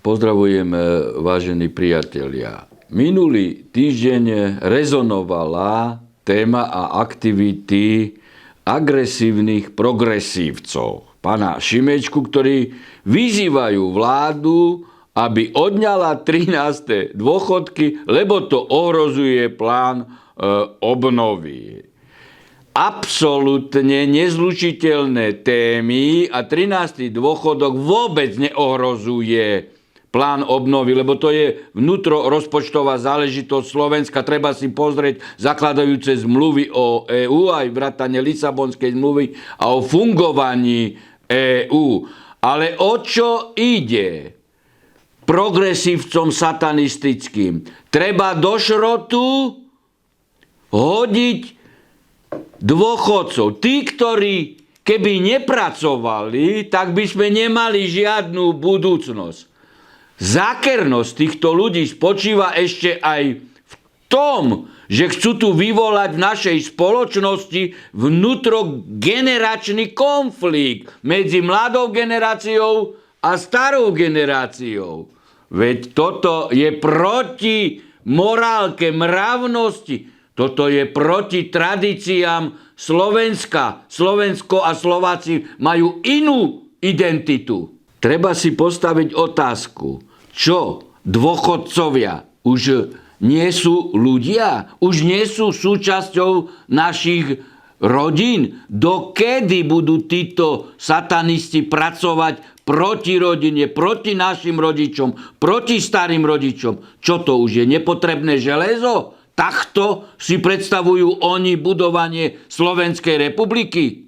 Pozdravujem, vážení priatelia. Minulý týždeň rezonovala téma a aktivity agresívnych progresívcov. Pána Šimečku, ktorí vyzývajú vládu, aby odňala 13. dôchodky, lebo to ohrozuje plán obnovy. Absolútne nezlučiteľné témy a 13. dôchodok vôbec neohrozuje plán obnovy, lebo to je vnútrorozpočtová záležitosť Slovenska. Treba si pozrieť zakladajúce zmluvy o EÚ, aj vrátane Lisabonskej zmluvy a o fungovaní EÚ. Ale o čo ide progresívcom satanistickým? Treba do šrotu hodiť dôchodcov. Tí, ktorí keby nepracovali, tak by sme nemali žiadnu budúcnosť. Zákernosť týchto ľudí spočíva ešte aj v tom, že chcú tu vyvolať v našej spoločnosti vnútrogeneračný konflikt medzi mladou generáciou a starou generáciou. Veď toto je proti morálke, mravnosti. Toto je proti tradíciám Slovenska. Slovensko a Slováci majú inú identitu. Treba si postaviť otázku, čo dôchodcovia už nie sú ľudia? Už nie sú súčasťou našich rodín? Dokedy budú títo satanisti pracovať proti rodine, proti našim rodičom, proti starým rodičom? Čo to už je? Nepotrebné železo? Takto si predstavujú oni budovanie Slovenskej republiky?